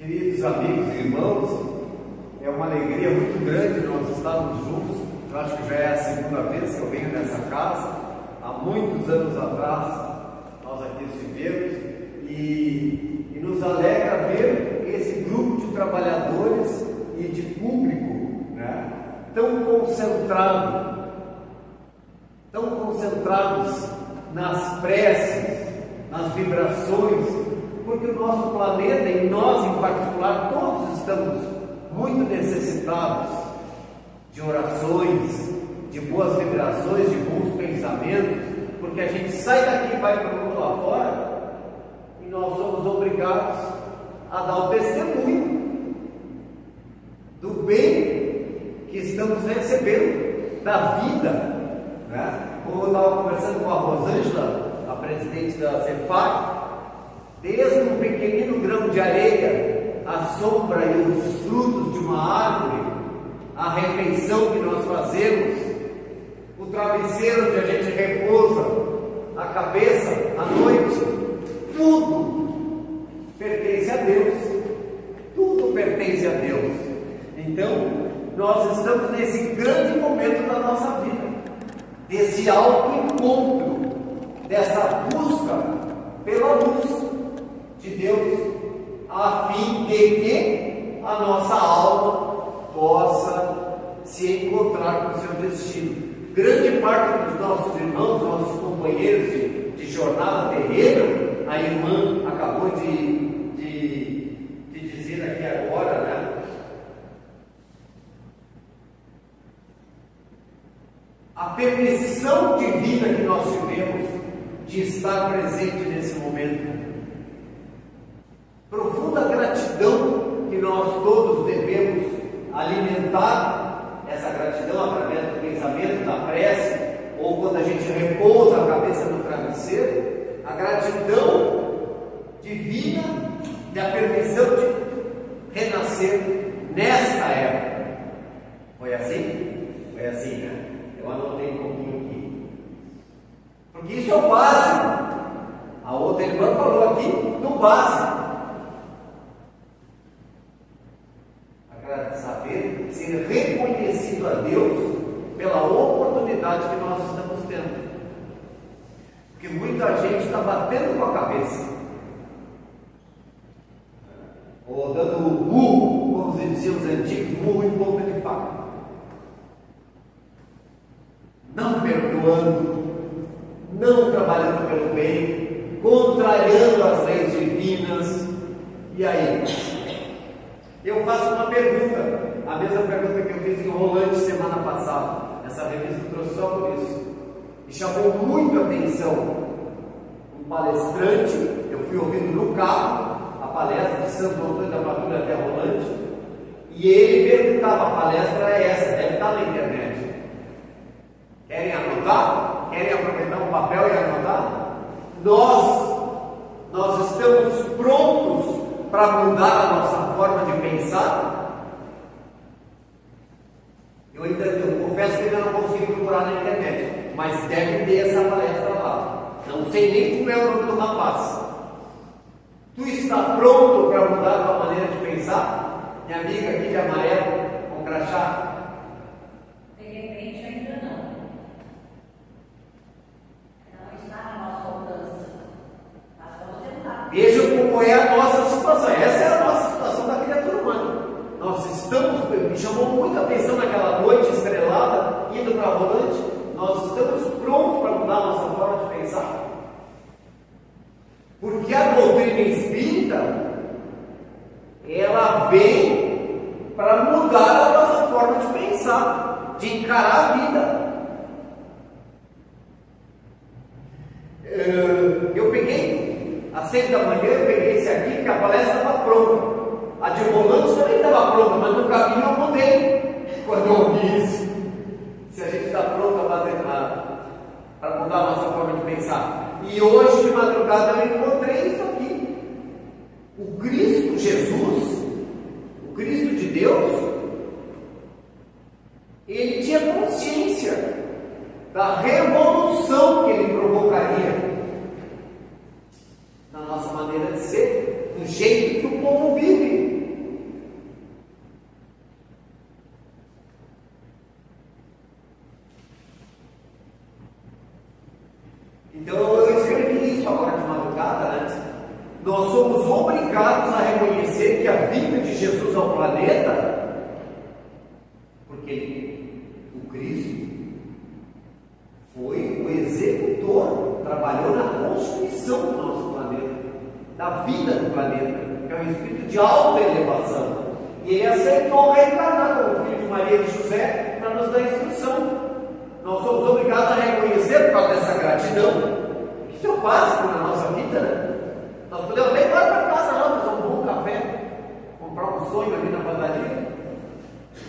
Queridos amigos e irmãos, é uma alegria muito grande nós estarmos juntos. Eu acho que já é a segunda vez que eu venho nessa casa. Há muitos anos atrás nós aqui estivemos e nos alegra ver esse grupo de trabalhadores e de público, né, tão concentrados nas preces, nas vibrações, porque o nosso planeta, e nós em particular, todos estamos muito necessitados de orações, de boas vibrações, de bons pensamentos, porque a gente sai daqui e vai para o mundo lá fora e nós somos obrigados a dar o testemunho do bem que estamos recebendo, da vida, né? Como eu estava conversando com a Rosângela, a presidente da CEFAC, desde um pequenino grão de areia, a sombra e os frutos de uma árvore, a refeição que nós fazemos, o travesseiro onde a gente repousa a cabeça à noite, tudo pertence a Deus. Tudo pertence a Deus. Então, nós estamos nesse grande momento da nossa vida, desse autoencontro, dessa busca pela luz de Deus, a fim de que a nossa alma possa se encontrar com o seu destino. Grande parte dos nossos irmãos, nossos companheiros de jornada terrena, a irmã acabou de dizer aqui agora, né? A permissão divina que nós tivemos de estar presente nesse momento. Profunda gratidão que nós todos devemos alimentar, essa gratidão através do pensamento, da prece, ou quando a gente repousa a cabeça no travesseiro, a gratidão divina da permissão de renascer nesta época. Foi assim? Foi assim, né? Eu anotei um pouquinho aqui, porque isso é o básico. A outra irmã falou aqui no básico. Saber ser reconhecido a Deus pela oportunidade que nós estamos tendo, porque muita gente está batendo com a cabeça, ou dando murro, como diziam os antigos, murro em ponta de faca, não perdoando, não trabalhando pelo bem, contrariando as leis divinas. E aí? Eu faço uma pergunta, a mesma pergunta que eu fiz em Rolante semana passada. Essa revista trouxe só por isso. E chamou muito a atenção um palestrante. Eu fui ouvindo no carro a palestra de Santo Antônio da Padura até Rolante, e ele perguntava: a palestra é essa, deve estar na internet. Querem anotar? Querem aproveitar um papel e anotar? Nós estamos prontos para mudar a nossa forma de pensar? Eu confesso que ainda não consegui procurar na internet, mas deve ter essa palestra lá. Não sei nem como é o nome do rapaz. Tu está pronto para mudar a tua maneira de pensar? Minha amiga aqui de amarelo, com crachá? De repente ainda não. Não está na nossa alcance. Mas vamos tentar. Vejam como é a nossa situação. Essa é a nossa situação da criatura humana. Me chamou muita atenção naquela noite estrelada, indo para Rolante. Nós estamos prontos para mudar a nossa forma de pensar. Porque a doutrina espírita, ela vem para mudar a nossa forma de pensar, de encarar a vida. Eu peguei, às 6 da manhã, eu peguei esse aqui, que a palestra estava pronta. A de Rolante também estava pronta, mas no caminho eu mudei quando eu ouvi isso. Se a gente está pronto para mudar a nossa forma de pensar. E hoje de madrugada eu encontrei isso aqui. O Cristo Jesus, o Cristo de Deus, ele tinha consciência da revolução que ele provocaria na nossa maneira de ser, do jeito que o povo vive. Jesus ao planeta, porque o Cristo foi o executor, trabalhou na constituição do nosso planeta, da vida do planeta, que é um espírito de alta elevação. E ele aceitou reencarnar como filho de Maria e de José para nos dar instrução. Nós somos obrigados a reconhecer, por causa dessa gratidão, que isso é o básico na nossa vida, né? Nós podemos até ir para casa lá, fazer um bom café, comprar um sonho ali na padaria,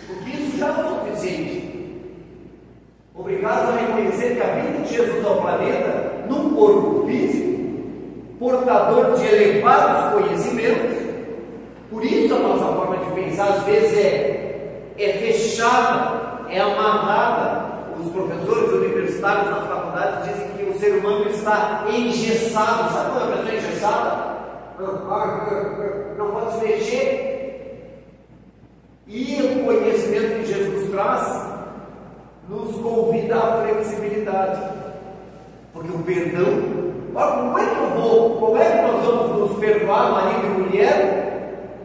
porque isso já é o suficiente. Obrigados a reconhecer que a vida de Jesus ao planeta, num corpo físico, portador de elevados conhecimentos. Por isso a nossa forma de pensar às vezes é fechada, é amarrada. Os professores universitários nas faculdades dizem que o ser humano está engessado. Sabe quando a pessoa é engessada? Não pode se mexer. E o conhecimento que Jesus traz nos convida à flexibilidade, porque o perdão, como é que nós vamos nos perdoar, marido e mulher,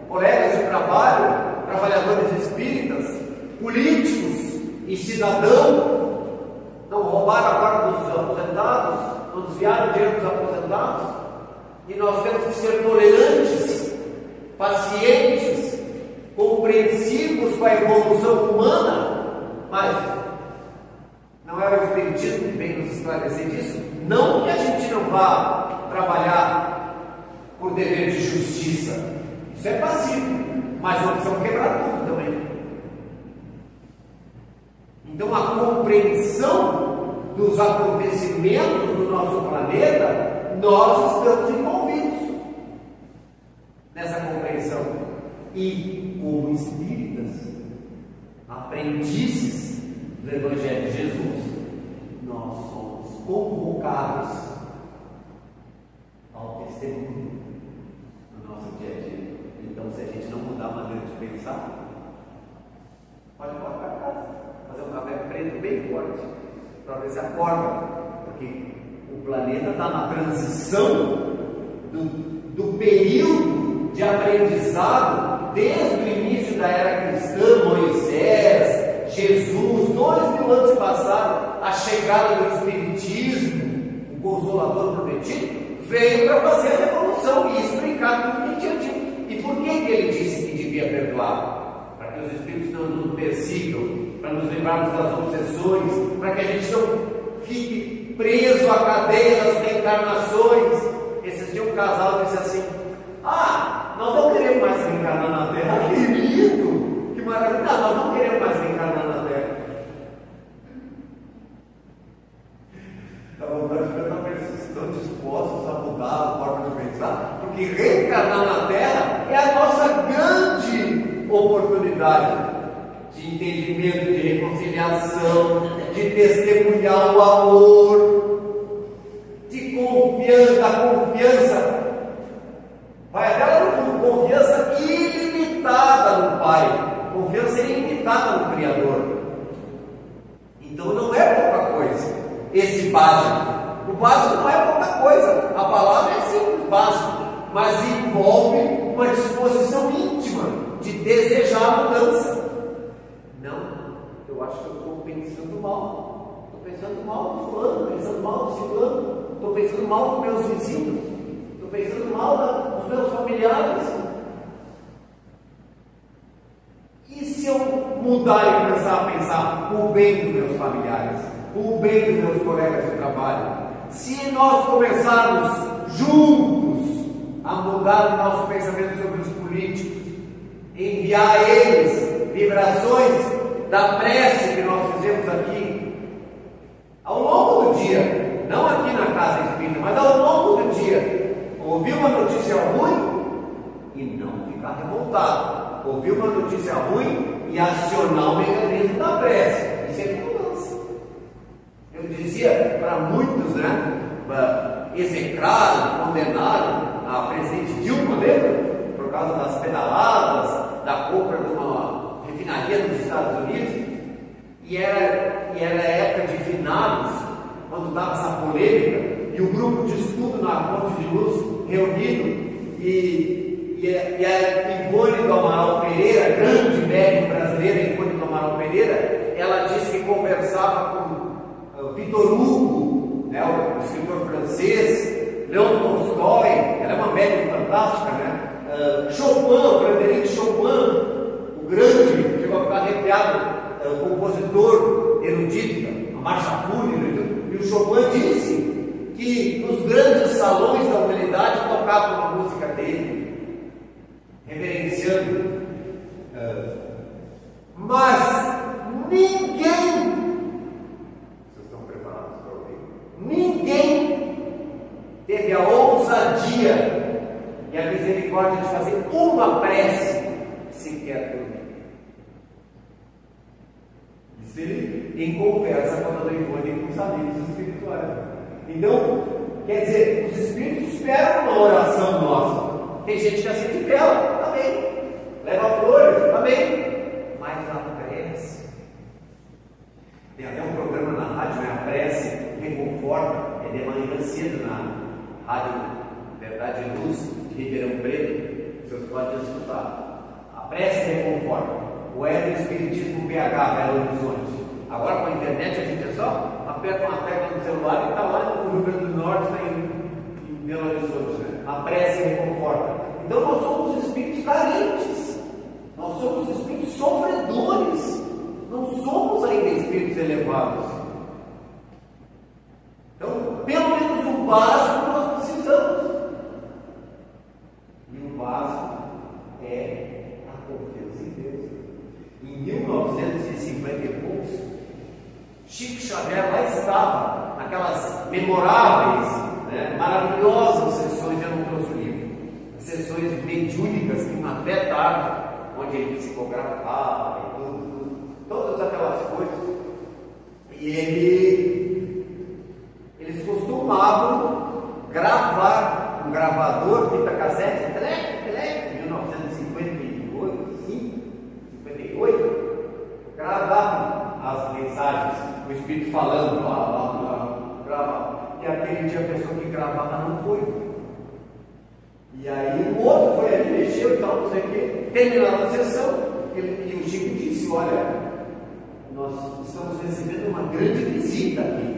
colegas de trabalho, trabalhadores espíritas, políticos e cidadãos, não roubaram a guarda dos aposentados, não desviaram o dinheiro dos aposentados, e nós temos que ser tolerantes, pacientes, compreensivos com a evolução humana, mas não é o Espiritismo que vem nos esclarecer disso. Não que a gente não vá trabalhar por dever de justiça, isso é passivo, mas não precisamos quebrar tudo também. Então a compreensão dos acontecimentos do nosso planeta, nós estamos envolvidos nessa compreensão. E como espíritas, aprendizes do Evangelho de Jesus, nós somos convocados ao testemunho no nosso dia a dia. Então, se a gente não mudar a maneira de pensar, pode ir para casa, fazer um café preto bem forte, para ver se acorda, porque o planeta está na transição do período de aprendizado, desde o início da era cristã, Moisés, Jesus, 2000 anos se passaram, a chegada do Espiritismo, o Consolador prometido, veio para fazer a revolução e explicar tudo que ele tinha dito. E por que ele disse que devia perdoar? Para que os Espíritos não nos persigam, para nos livrarmos das obsessões, para que a gente não fique preso à cadeia das reencarnações. Esses dias um casal disse assim: nós não queremos mais reencarnar na Terra. Que lindo, que maravilha. Não, nós não queremos mais reencarnar na Terra. Estão dispostos a mudar a forma de pensar, porque reencarnar na Terra é a nossa grande oportunidade de entendimento, de reconciliação, de testemunhar o amor, de confiança, da confiança. Vai até lá no fundo, confiança ilimitada no Pai, confiança ilimitada no Criador. Então não é pouca coisa esse básico. O básico não é pouca coisa, a palavra é simples, básico, mas envolve uma disposição íntima de desejar a mudança. Não, eu acho que eu estou pensando mal, estou pensando mal do fulano, pensando mal do ciclano, estou pensando mal dos meus vizinhos, estou pensando mal dos meus familiares. E se eu mudar e começar a pensar o bem dos meus familiares, o bem dos meus colegas de trabalho? Se nós começarmos juntos a mudar o nosso pensamento sobre os políticos, enviar a eles vibrações da prece que nós fizemos aqui, ao longo do dia, não aqui na Casa Espírita, mas ao longo do dia, ouvir uma notícia ruim e não ficar revoltado, ouvir uma notícia ruim e acionar o mecanismo da prece. Isso é mudança. Eu dizia para muitos, execraram, condenaram a presidente Dilma, lembra? Por causa das pedaladas, da compra de uma refinaria nos Estados Unidos, e era época de finados, quando estava essa polêmica, e o grupo de estudo na Ponte de Luz reunido, e E a Ivone do Amaral Pereira, grande médium brasileira, Ivone do Amaral Pereira, ela disse que conversava com Victor Hugo, né, o escritor francês, Leon Tolstói, ela é uma médium fantástica, né? Chopin, Frederic Chopin, o grande, chegou a ficar arrepiado, compositor erudito, a marcha fúnebre, e o Chopin disse que nos grandes salões da humanidade tocava uma música dele, reverenciando, mas ninguém, vocês estão preparados para ouvir? Ninguém teve a ousadia e a misericórdia de fazer uma prece sequer por mim. Isso ele em conversa com a dona Ivone e com os amigos espirituais. Então, quer dizer, os espíritos esperam uma oração nossa. Tem gente que acende vela, amém. Leva flores, amém. Mas a prece, tem até um programa na rádio, né? A prece reconforta, é de manhã cedo na rádio Verdade e Luz de Ribeirão Preto, vocês podem escutar. A prece reconforta. O é do Espiritismo BH, Belo Horizonte. Agora com a internet a gente só aperta uma tecla no celular e está lá no Rio Grande do Norte, está em Belo Horizonte, né? A prece reconforta. Então nós somos espíritos carentes, nós somos espíritos sofredores, não somos ainda espíritos elevados. Então, pelo menos o básico nós precisamos. E o básico é a confiança em Deus. Em 1950 e poucos, Chico Xavier lá estava, naquelas memoráveis, né, maravilhosas sessões, eu não trouxe o livro, sessões mediúnicas que iam até tarde, onde ele psicografava e tudo, todas aquelas coisas. E eles costumavam gravar um gravador, fita cassete, 1958, 58, gravavam as mensagens, o Espírito falando, gravava. E aquele dia a pessoa que gravava não foi. E aí o outro foi ali, mexeu e tal, não sei o quê. Terminando a sessão, e o Chico disse: olha, nós estamos recebendo uma grande visita aqui.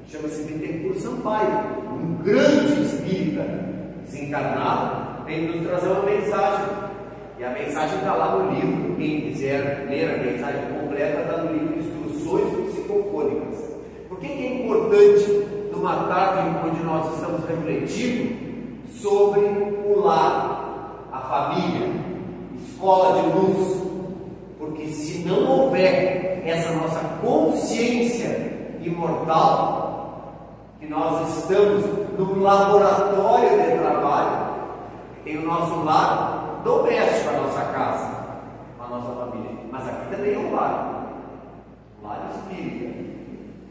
Chama-se Bittencourt Sampaio, um grande espírita desencarnado, vem nos trazer uma mensagem. E a mensagem está lá no livro. Quem quiser ler a mensagem completa, está no livro Instruções Psicofônicas. Por que é importante, numa tarde onde nós estamos refletindo sobre o lar, a família, escola de luz? Porque se não houver essa nossa consciência imortal, que nós estamos num laboratório de trabalho, tem o nosso lar doméstico, a nossa casa, a nossa família, mas aqui também é um lar espírita,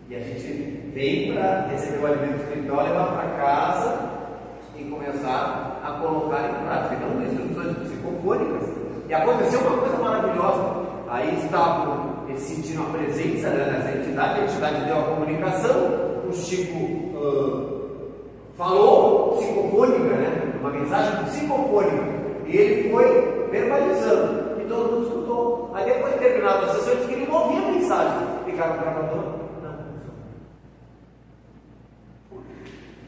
e a gente vem para receber o alimento espiritual, levar para casa e começar a colocar em prática. Então, instruções psicofônicas. E aconteceu uma coisa maravilhosa. Aí estavam sentindo a presença, né, dessa entidade, a entidade deu a comunicação, o Chico falou psicofônica, né, uma mensagem psicofônica, e ele foi verbalizando, e todo mundo escutou. Aí depois de terminada a sessão, eles queriam ouvir a mensagem. Ligaram o gravador, não funcionou.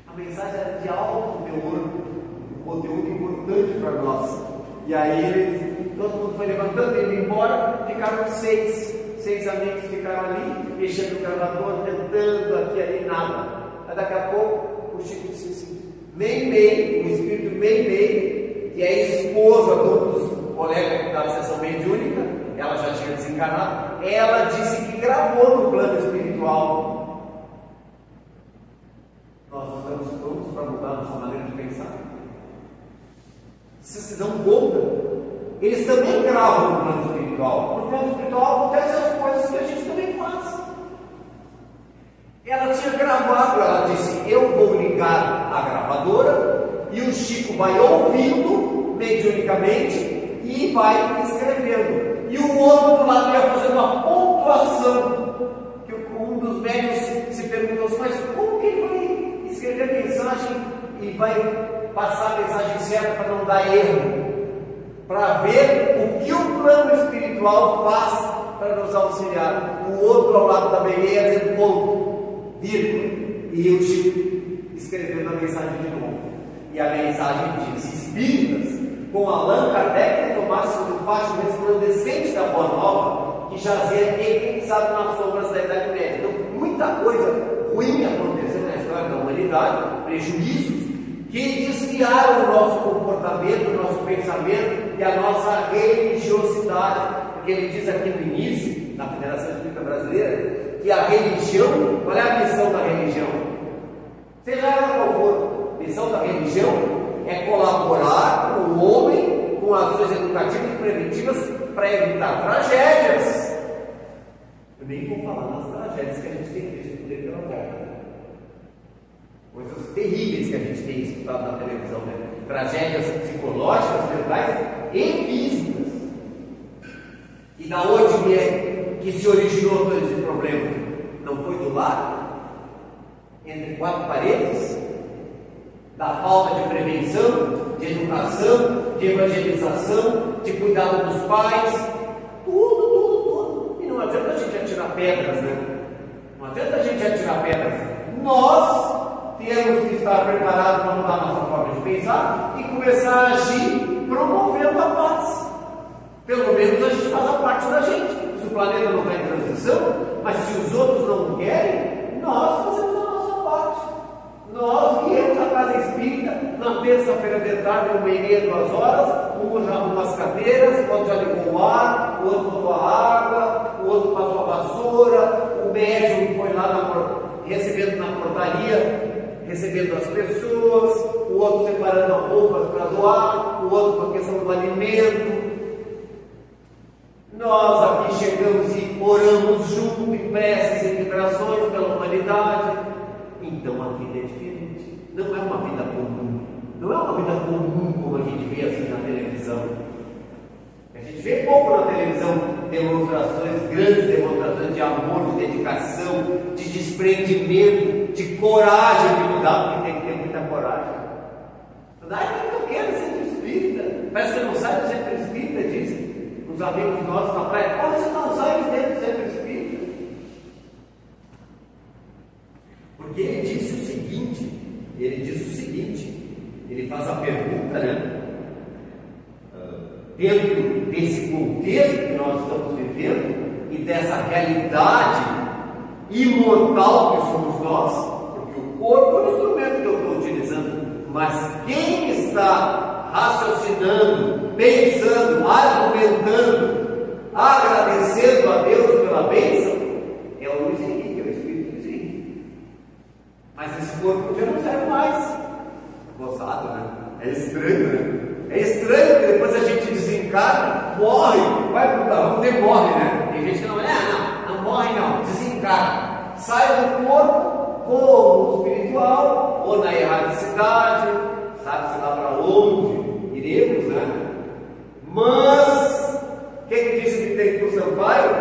A mensagem era de alto teor, um conteúdo importante para nós. E aí todo mundo foi levantando, indo embora, ficaram seis amigos ficaram ali, mexendo no gravador, tentando aqui, ali, nada. Aí daqui a pouco o Chico disse assim: Meimei, o espírito Meimei, que é a esposa de um dos colegas da sessão mediúnica, ela já tinha desencarnado, ela disse que gravou no plano espiritual. Nós estamos prontos para mudar nossa maneira de pensar? Vocês se dão conta? Eles também gravam no plano espiritual. No plano espiritual acontecem as coisas que a gente também faz. Ela tinha gravado, ela disse: eu vou ligar a gravadora e o Chico vai ouvindo mediunicamente e vai escrevendo. E o outro do lado ia fazer uma pontuação. Que um dos médios se perguntou: mas como que ele vai escrever a mensagem e vai passar a mensagem certa para não dar erro? para ver o que o plano espiritual faz para nos auxiliar. O outro ao lado da meia dizendo ponto, vírgula, e eu Chico escrevendo a mensagem de novo. E a mensagem diz: espíritas, com Allan Kardec retomasse o facho resplandecente da Boa Nova, que jazia eclipsado nas sombras da Idade Média. Então, muita coisa ruim aconteceu na história da humanidade, prejuízos que desviaram o nosso comportamento, o nosso pensamento e a nossa religiosidade. Porque ele diz aqui no início, na Federação Espírita Brasileira, que a religião, qual é a missão da religião? Seja ela qual for, a missão da religião é colaborar com o homem com ações educativas e preventivas para evitar tragédias. Eu nem vou falar nas tragédias que a gente tem visto por aí pela volta. Coisas terríveis que a gente tem escutado na televisão, né? Tragédias psicológicas, mentais e físicas. E da onde que se originou todo esse problema? Não foi do lar? Entre quatro paredes? Da falta de prevenção, de educação, de evangelização, de cuidado dos pais, tudo. E não adianta a gente atirar pedras, né? Não adianta a gente atirar pedras. Nós temos que estar preparados para mudar a nossa forma de pensar e começar a agir promovendo a paz. Pelo menos a gente faz a parte da gente. Se o planeta não está em transição, mas se os outros não querem, nós fazemos a nossa parte. Nós viemos à Casa Espírita na terça-feira de tarde, 1h30, 2h, um já arrumou as cadeiras, o outro já ligou o ar, o outro botou a água, o outro passou a vassoura, o médium foi lá recebendo na portaria, recebendo as pessoas, o outro separando roupas para doar, o outro com a questão do alimento. Nós aqui chegamos e oramos junto em preces e vibrações pela humanidade. Então a vida é diferente. Não é uma vida comum. Não é uma vida comum como a gente vê assim na televisão. A gente vê pouco na televisão demonstrações, grandes demonstrações de amor, de dedicação, de desprendimento, de coragem de mudar, porque tem que ter muita coragem. Ai, eu quero ser espírita. Parece que eu não saio do centro espírita, dizem os amigos nossos na praia. Como você não sai de dentro do centro espírita? Porque ele disse o seguinte, ele faz a pergunta, né? Dentro desse contexto que nós estamos vivendo e dessa realidade imortal que somos nós, porque o corpo é o instrumento que eu estou utilizando, mas quem está raciocinando, pensando, argumentando, agradecendo a Deus pela bênção, é o Luiz Henrique, é o Espírito Luiz Henrique. Mas esse corpo já não serve mais. Gozado, né? É estranho, né? É estranho porque depois a gente desencarna, morre, vai para o carro, você morre, né? Tem gente que não morre não, desencarna. Sai do corpo, ou no espiritual, ou na erradicidade, sabe-se lá para onde iremos, né? Mas, o que disse que tem para o Sampaio?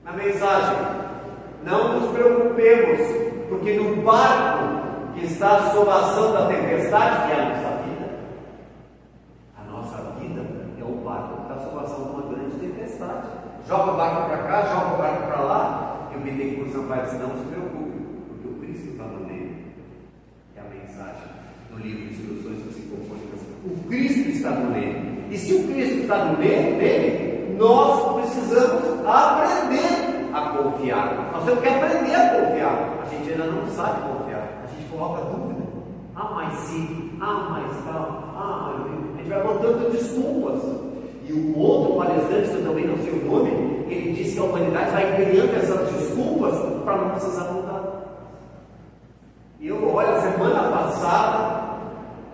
Na mensagem, não nos preocupemos, porque no barco que está sob a ação da tempestade, que é a nossa vida é o barco que está sob a ação de uma grande tempestade. Joga o barco para cá, joga o barco para lá, e o Bittencourt Sampaio disse: não se preocupe, porque o Cristo está no meio. É a mensagem do livro de Instruções Psicofônicas. O Cristo está no meio. E se o Cristo está no meio dele, nós precisamos aprender a confiar. Nós temos que aprender a confiar. A gente ainda não sabe confiar. A gente coloca dúvida. Mas sim, mas tal, a gente vai botando desculpas. E o outro palestrante, que eu também não sei o nome, ele disse que a humanidade vai criando essas desculpas para não precisar mudar. E eu, olha, semana passada,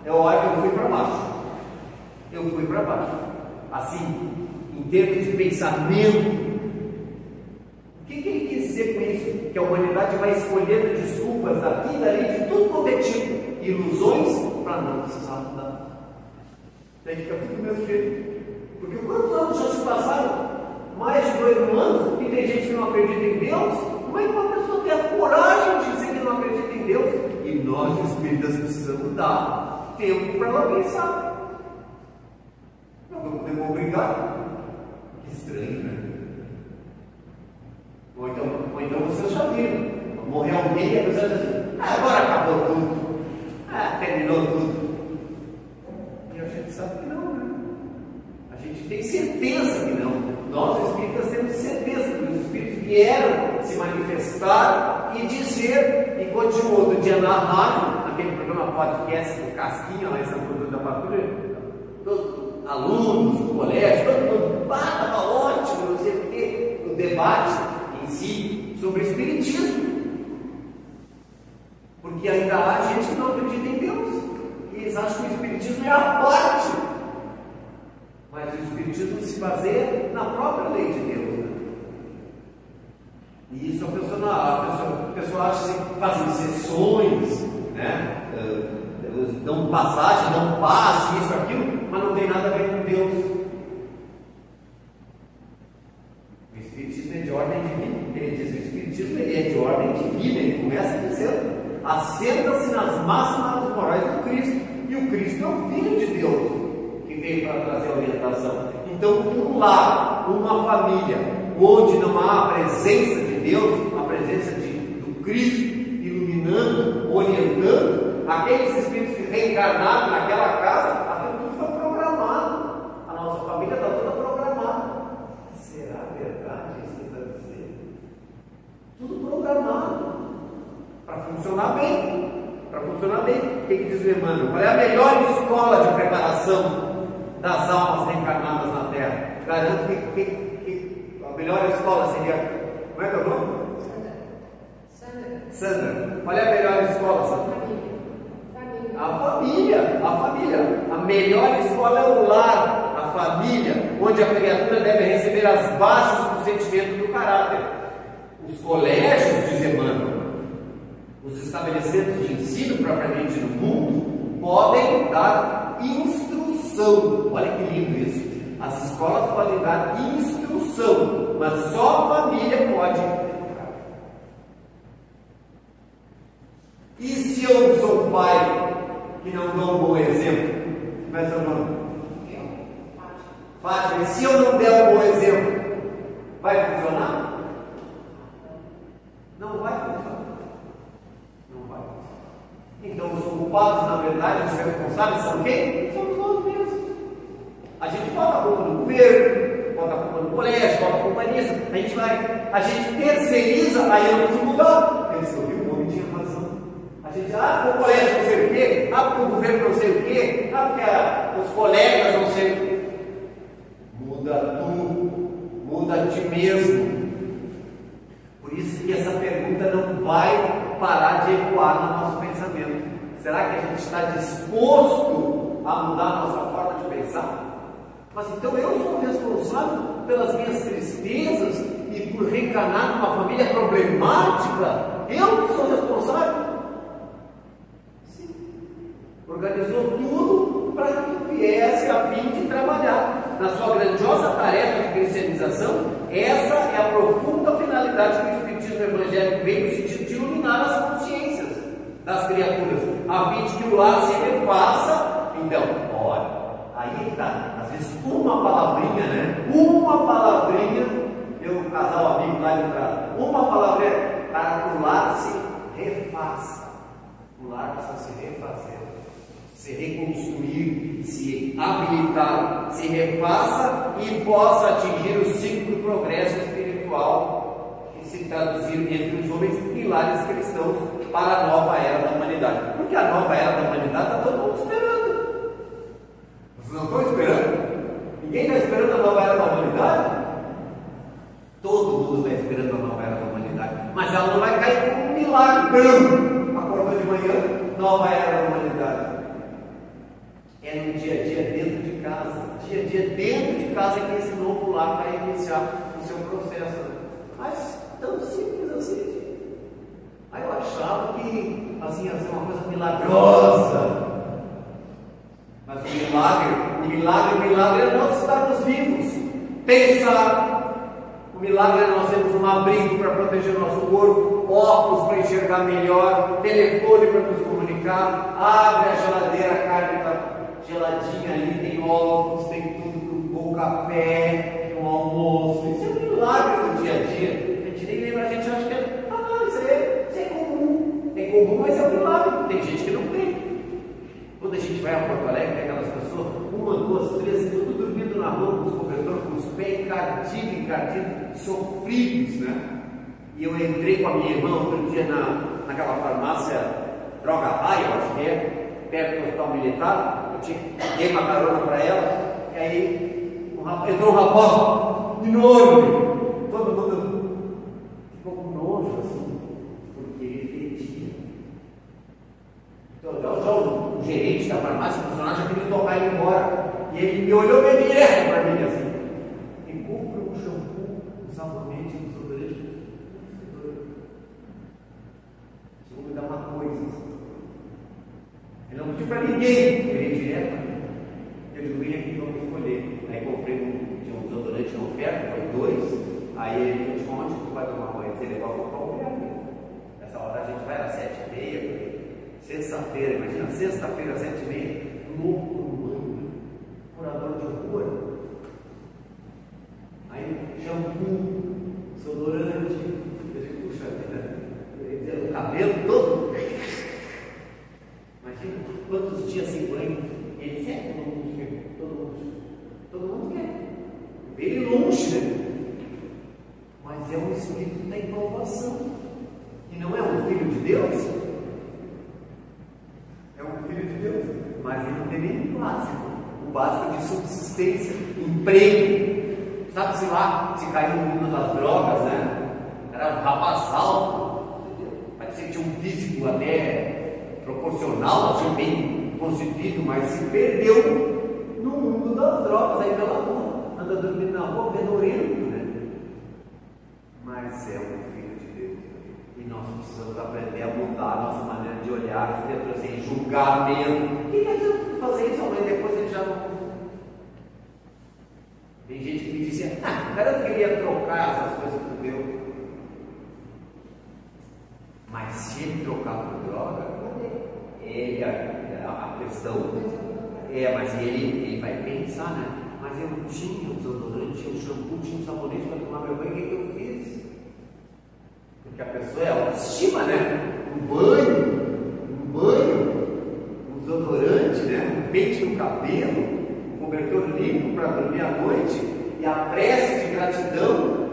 eu fui para baixo. Eu fui para baixo. Assim, em termos de pensamento. O que ele quis dizer com isso? Que a humanidade vai escolhendo desculpas daqui e dali, de tudo quanto é tipo, ilusões, para não precisar mudar. Daí fica tudo do mesmo jeito. Porque quantos anos já se passaram? Mais de 2 anos, e tem gente que não acredita em Deus. Como é que uma pessoa tem a coragem de dizer que não acredita em Deus? E nós, os espíritas, precisamos dar tempo para ela pensar. brigar? Que estranho, né? Ou então vocês já viram, morreu alguém e a pessoa diz assim, agora acabou tudo, terminou tudo. E a gente sabe que não, né? A gente tem certeza que não. Nós, espíritas, temos certeza que os espíritos vieram se manifestar e dizer, e continuou do dia na rádio, naquele programa podcast do Casquinha, lá em São Pedro da Patrulha, todos alunos do colégio, todo mundo, estava ótimo, não sei o quê, o debate em si sobre o espiritismo. Porque ainda há gente que não acredita em Deus, e eles acham que o espiritismo é a parte. Mas o espiritismo se baseia na própria lei de Deus, né? E isso a pessoa acha que fazem sessões, né? Dão passagem, dão passe, isso, aquilo, mas não tem nada a ver com Deus. O espiritismo é de ordem divina. Ele diz que o espiritismo é de ordem divina. Ele começa dizendo: assenta-se nas máximas morais do Cristo. E o Cristo é o Filho de Deus, que veio para trazer a orientação. Então, um lar, uma família, onde não há a presença de Deus, a presença do Cristo iluminando, orientando, aqueles espíritos que reencarnaram naquela casa, aquilo tudo foi programado. A nossa família está toda programada. Será verdade isso que está dizendo? Tudo programado para funcionar bem. Para funcionar bem. O que diz o Emmanuel? Qual é a melhor escola de preparação das almas reencarnadas na Terra? Garanto que a melhor escola seria. Como é que é o nome? Sandra. Qual é a melhor escola, Sandra? A família. A melhor escola é o lar, a família, onde a criatura deve receber as bases do sentimento do caráter. Os colégios, diz Emmanuel, os estabelecimentos de ensino propriamente no mundo, podem dar instrução. Olha que lindo isso. As escolas podem dar instrução, mas só a família pode educar. E se eu sou pai que não dou um bom exemplo? Como é seu nome? Fátima. E se eu não der um bom exemplo, vai funcionar? Não vai funcionar. Não vai funcionar. Então os culpados, na verdade, os responsáveis são quem? Somos nós mesmos. A gente bota a culpa no governo, bota a culpa no colégio, bota a culpa nisso. A gente terceiriza, aí eu preciso mudar. Eles ouviram, o homem tinha razão. A gente, o colégio não sei o quê, porque o governo não sei o quê, porque os colegas não sei o quê. Muda tu, muda a ti mesmo. Por isso que essa pergunta não vai parar de ecoar no nosso pensamento. Será que a gente está disposto a mudar a nossa forma de pensar? Mas então eu sou responsável pelas minhas tristezas e por reencarnar numa família problemática? Eu sou responsável? Sim. Organizou tudo para que viesse a fim de trabalhar. Na sua grandiosa tarefa de cristianização, essa é a profunda finalidade que o Espiritismo evangélico vem no sentido de iluminar as consciências das criaturas, a fim de que o lar se refaça. Então, olha, aí está, às vezes uma palavrinha, né? Uma palavrinha, um casal amigo lá de trás, uma palavrinha para que o lar se refaça. O lar precisa se refazer, se reconstruir, se habilitar, se refaça e possa atingir o ciclo do progresso espiritual e se traduzir entre os homens em lares cristãos para a nova era da humanidade. Porque a nova era da humanidade está todo mundo esperando. Vocês não estão esperando? Ninguém está esperando a nova era da humanidade? Todo mundo está esperando a nova era da humanidade, mas ela não vai cair como um milagre. Acordou de manhã, nova era da humanidade. É no dia a dia dentro de casa. Dia a dia dentro de casa que esse novo lar vai iniciar o seu processo. Mas tão simples assim. Aí eu achava que assim ia ser uma coisa milagrosa. Mas o milagre é nós estarmos vivos. Pensar. O milagre é nós termos um abrigo para proteger o nosso corpo, óculos para enxergar melhor, telefone para nos comunicar, abre a geladeira, a carne está geladinha ali, tem ovos, tem tudo, boca café, um almoço. Isso é um milagre do dia a dia. A gente nem lembra, a gente acha que isso é comum. É comum, mas é um milagre. Tem gente que não tem. Quando a gente vai a Porto Alegre, tem aquelas pessoas, 1, 2, 3, tudo dormindo na rua, com os cobertores, com os pés encardidos, sofridos, né? E eu entrei com a minha irmã outro dia naquela farmácia Droga Raia, eu acho que é, perto do hospital militar. Eu dei uma carona para ela, e aí entrou um rapaz enorme, todo mundo ficou com nojo assim, porque ele fedia. Então, o gerente da farmácia, o funcionário, já queria tocar ele embora, e ele me olhou bem direto para mim assim, e compra um shampoo, um sabonete, um desodorante. Vou me dar uma coisa. Ele não pediu para ninguém, veio direto para mim. Eu digo, vem aqui, vamos escolher. Aí comprei tinha um desodorante na oferta, foi 2. Aí ele disse, onde tu vai tomar banho? Ele vai comprar um lugar. Nessa hora a gente vai às 7h30, sexta-feira, imagina, sexta-feira às 7h30, louco no banho, morador de rua. Aí shampoo, desodorante, eu digo, puxa vida. O cabelo todo. Imagina quantos dias sem banho. Ele disse, todo mundo quer. Ele longe, né? Mas é um espírito da inovação. E não é um filho de Deus? É um filho de Deus. Mas ele não tem nem o básico. O básico de subsistência, emprego. Sabe-se lá, se caiu no mundo das drogas, né? Era um rapaz alto. Parecia que tinha um físico até proporcional, assim, bem constituído, mas se perdeu no mundo das drogas, aí pela rua, anda dormindo na rua, fedorento, né? Mas é um filho de Deus, e nós precisamos aprender a mudar a nossa maneira de olhar, de trazer julgamento. O que adianta fazer isso, mas depois ele já não. Tem gente que me dizia, cara, eu queria trocar essas coisas por Deus. Mas se ele trocar por droga, a questão mas ele vai pensar, né? Mas eu tinha um desodorante, tinha um shampoo, tinha um sabonete para tomar meu banho, o que eu fiz? Porque a pessoa é autoestima, né? Um banho, um desodorante, né? Um pente no cabelo, um cobertor limpo para dormir à noite, e a prece de gratidão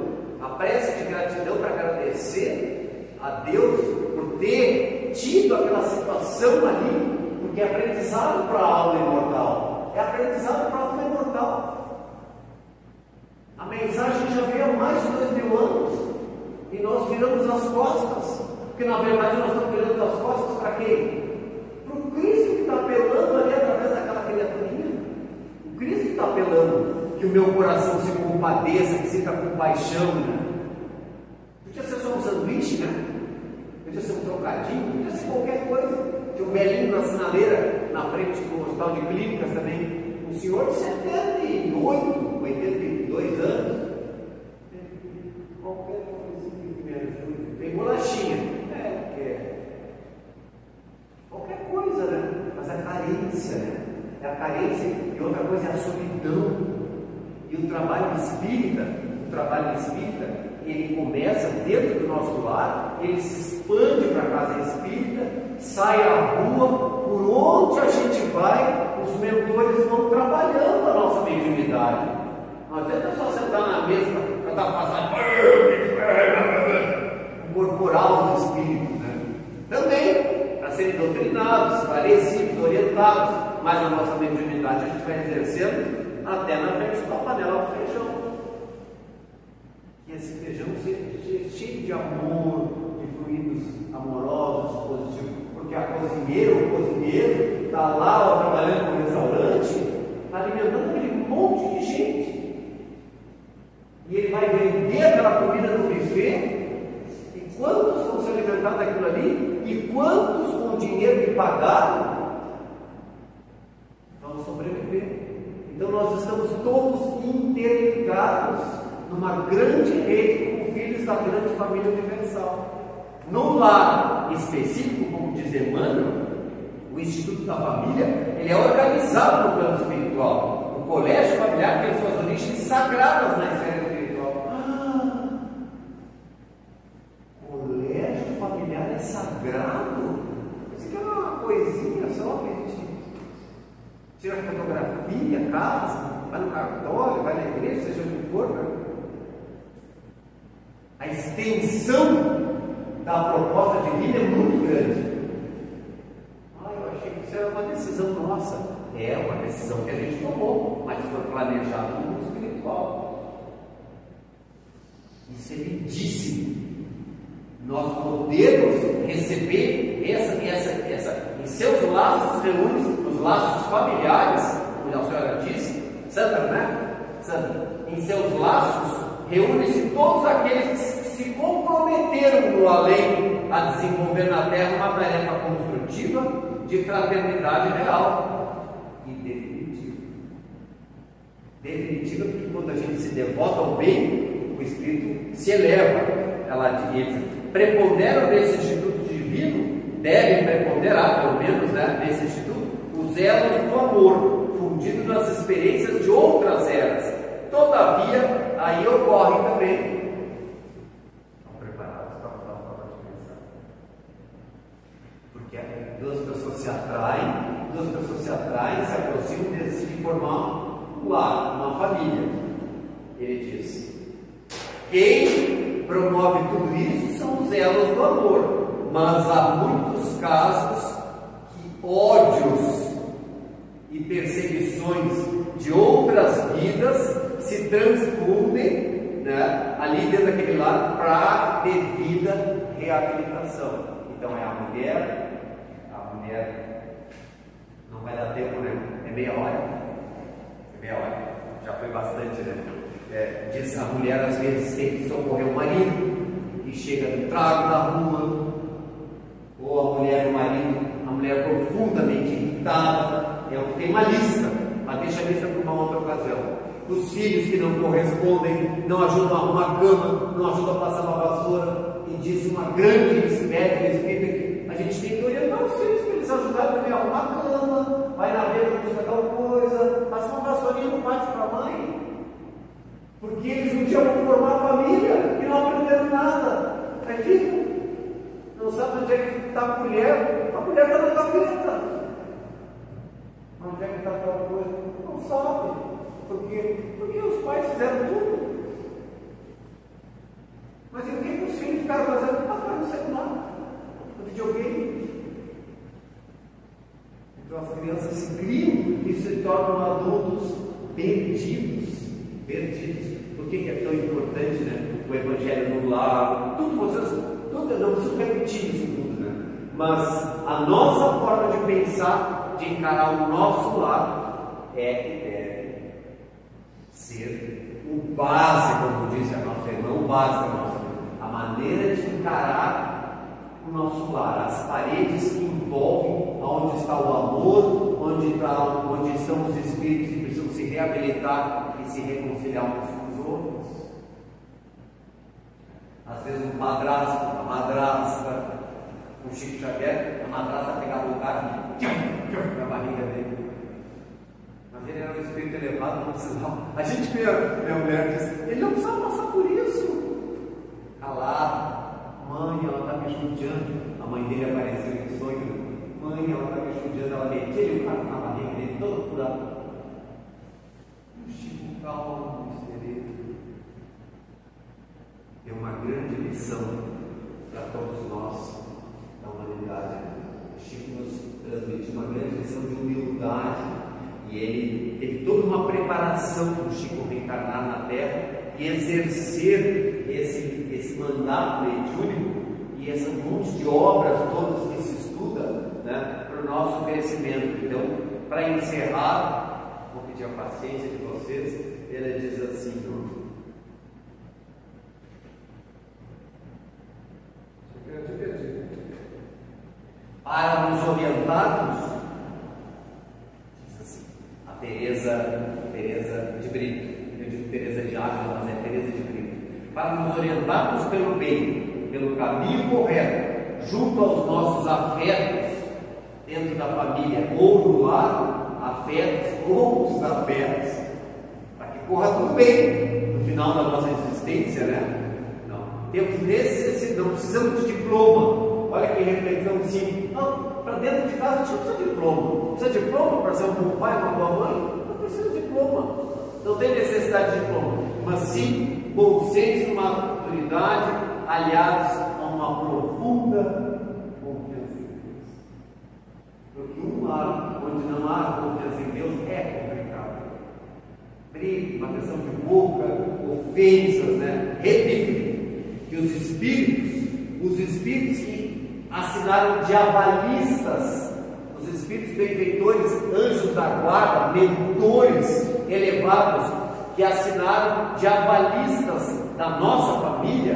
para agradecer a Deus por ter tido aquela situação ali, porque é aprendizado para a alma imortal. É aprendizado para a alma imortal. A mensagem já veio há mais de 2000 anos e nós viramos as costas, porque na verdade nós estamos virando as costas para quem? Para o Cristo que está apelando ali através daquela criaturinha. O Cristo está apelando que o meu coração se compadeça, que sinta compaixão, né? Podia ser só um sanduíche, né? Podia ser um trocadinho, podia ser qualquer coisa. Tinha um velhinho na sinaleira, na frente do hospital de clínicas também, um senhor de 78, 82 anos. Qualquer coisa que me ajude. Tem bolachinha. Qualquer coisa, né? Mas a carência, né? É a carência. E outra coisa é a solidão. E o trabalho espírita, ele começa dentro do nosso lar, ele se expande para a casa espírita, sai à rua, por onde a gente vai, os mentores vão trabalhando a nossa mediunidade. Não adianta só sentar na mesa para estar passando, incorporar os espíritos, né? Também, para serem doutrinados, esclarecidos, orientados, mas a nossa mediunidade a gente vai exercendo até na frente da panela do feijão. E esse feijão cheio de amor, de fluidos amorosos, positivos, porque a cozinheira, o cozinheiro, está lá trabalhando no restaurante, está alimentando aquele monte de gente. E ele vai vender aquela comida no buffet, e quantos vão se alimentar daquilo ali, e quantos com o dinheiro que pagaram vão sobreviver. Então nós estamos todos interligados numa grande rede como filhos da grande família universal. Num lar específico, como diz Emmanuel, o Instituto da Família, ele é organizado no plano espiritual. O colégio familiar tem suas origens sagradas na esfera espiritual. Colégio familiar é sagrado? Isso aqui é uma coisinha só que a gente tira fotografia, casa, vai no cartório, vai na igreja, seja o que for, né? A extensão da proposta divina é muito grande. Eu achei que isso era uma decisão nossa. É uma decisão que a gente tomou, mas foi planejado no mundo espiritual. Isso é lindíssimo. Nós podemos receber em seus laços reúne os laços familiares, como a senhora disse, Sandra, né? Sandra, em seus laços reúne-se todos aqueles que se comprometeram no além a desenvolver na Terra uma tarefa construtiva de fraternidade real e definitiva, porque quando a gente se devota ao bem, o espírito se eleva. Eles preponderam nesse instituto divino, devem preponderar, pelo menos, né, nesse instituto, os elos do amor, fundido nas experiências de outras eras. Todavia, aí ocorre também. Estão preparados para a forma de pensar? Porque duas pessoas se atraem, se aproximam e decidem formar um lar, uma família. Ele diz: quem promove tudo isso são os elos do amor, mas há muitos casos que ódios e perseguições de outras vidas se transfundem, né, ali dentro daquele lar para devida reabilitação. Então é a mulher não vai dar tempo, né? É meia hora, já foi bastante, né? Diz a mulher às vezes tem que socorrer o marido e chega no trago da rua, ou a mulher profundamente irritada. Tem uma lista, mas deixa a lista para uma outra ocasião. Os filhos que não correspondem, não ajudam a arrumar a cama, não ajudam a passar uma vassoura, e diz uma grande espírita que a gente tem que orientar os filhos para eles ajudarem também a arrumar a cama, vai na rede, busca tal coisa, passa uma vassourinha no pátio para a mãe, porque eles um dia vão formar a família e não aprenderam nada. Aí filho, não sabe onde é que está a mulher está na gaveta. Onde é que está aquela coisa? Não sabe. Porque os pais fizeram tudo. Mas e o que os filhos ficaram fazendo? Passaram no celular, no videogame. Então as crianças se criam e se tornam adultos perdidos. Por que é tão importante, né? O Evangelho no lar, tudo, não preciso repetir isso tudo, né? Mas a nossa forma de pensar, de encarar o nosso lar, deve ser o básico, como disse a nossa irmã, o básico da nossa vida. A maneira de encarar o nosso lar, as paredes que envolvem onde está o amor, onde estão os espíritos que precisam se reabilitar e se reconciliar uns com os outros. Às vezes um padrasto, uma madrasta, o Chico Xavier, a madrasta pegava o cara na barriga dele. Mas ele era um espírito elevado, não precisava. A gente vê a mulher diz, ele não precisava passar por isso. Calado, mãe, ela está me judiando. A mãe dele apareceu em sonho. Mãe, ela está me judiando. Ela metia o cara na barriga dele, todo furado. O Chico calmo, sereno. É uma grande lição para todos nós da humanidade. O Chico nos transmite uma grande lição de humildade, e ele teve toda uma preparação para o Chico reencarnar na Terra e exercer esse mandato mediúnico e esse monte de obras todas que se estuda, né, para o nosso crescimento. Então, para encerrar, vou pedir a paciência de vocês. Ele diz assim: para nos orientarmos, diz assim, a Teresa de Brito, eu digo Teresa de Ávila, mas é Teresa de Brito, para nos orientarmos pelo bem, pelo caminho correto, junto aos nossos afetos, dentro da família ou no lar, afetos ou desafetos, para que corra tudo bem no final da nossa existência, né? Não. Temos necessidade, não precisamos de diploma. Olha que reflexão simples. Não, para dentro de casa a gente não precisa de diploma. Precisa de diploma para ser um bom pai, uma boa mãe? Não precisa de diploma. Não tem necessidade de diploma. Mas sim, bom senso, maturidade, aliados a uma profunda confiança em Deus. Porque um lar onde não há confiança em Deus é complicado. Briga, uma questão de boca, ofensas, né? Repito que os espíritos que assinaram diabalistas, os espíritos benfeitores, anjos da guarda, mentores elevados, que assinaram diabalistas da nossa família,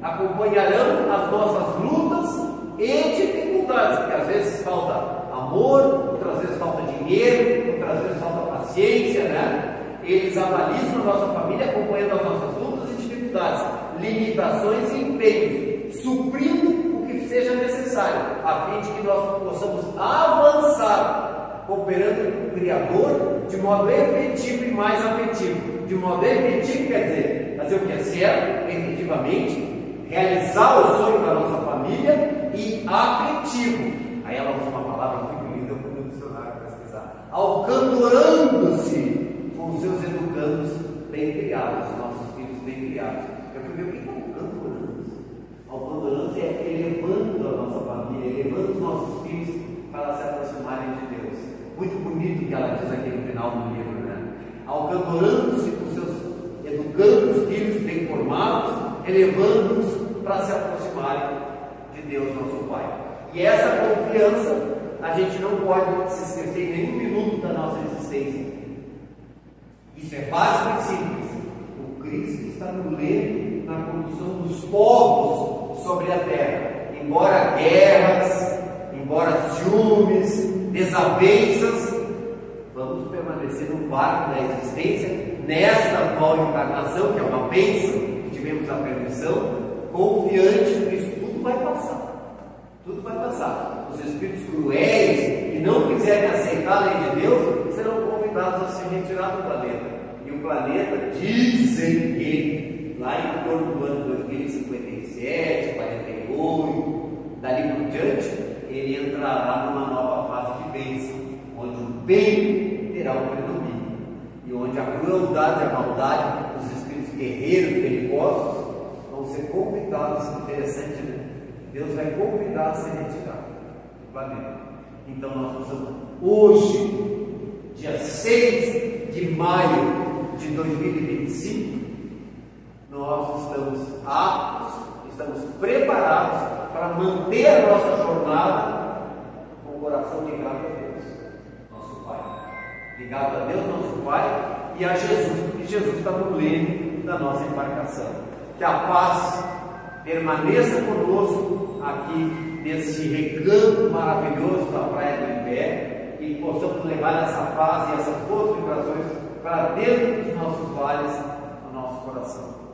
acompanharão as nossas lutas e dificuldades, porque às vezes falta amor, outras vezes falta dinheiro, outras vezes falta paciência, né? Eles avalizam a nossa família, acompanhando as nossas lutas e dificuldades, limitações e empenhos, suprindo o que seja necessário, a fim de que nós possamos avançar, cooperando com o Criador de modo efetivo e mais afetivo. De modo efetivo quer dizer fazer o que é certo, efetivamente, realizar o sonho da nossa família, e afetivo. Aí ela usa uma palavra muito linda, eu fui no dicionário pesquisar. Alcandorando-se com os seus educandos bem criados, nossos filhos bem criados. Eu fui ver o que é alcandorando-se. Alcandorando-se é elevando a nossa família, elevando os nossos filhos para se aproximarem de Deus. Muito bonito que ela diz aqui no final do livro, né? Alcandorando-se com seus educando os filhos bem formados, elevando-os para se aproximarem de Deus, nosso Pai. E essa confiança a gente não pode se esquecer em nenhum minuto da nossa existência. Isso é básico e simples. O Cristo está no leme na condução dos povos sobre a terra. Embora guerras, embora ciúmes, desavenças, vamos permanecer no barco da existência, nesta atual encarnação, que é uma bênção, que tivemos a permissão, confiantes que isso tudo vai passar. Tudo vai passar. Os espíritos cruéis que não quiserem aceitar a lei de Deus serão convidados a se retirar do planeta. E o planeta, dizem que lá em torno do ano 2057, 48, dali por diante, ele entrará numa nova fase de bênção, onde o bem terá o predomínio e onde a crueldade e a maldade, os espíritos guerreiros belicosos, vão ser convidados. Interessante, né? Deus vai convidar a se retirar do planeta. Então nós precisamos, hoje, dia 6 de maio de 2025, nós estamos aptos, estamos preparados para manter a nossa jornada com o coração ligado a Deus, nosso Pai. Ligado a Deus, nosso Pai, e a Jesus, porque Jesus está no leme da nossa embarcação. Que a paz permaneça conosco aqui nesse recanto maravilhoso da Praia do Imbé, e possamos levar essa paz e essas boas vibrações para dentro dos nossos vales, no nosso coração.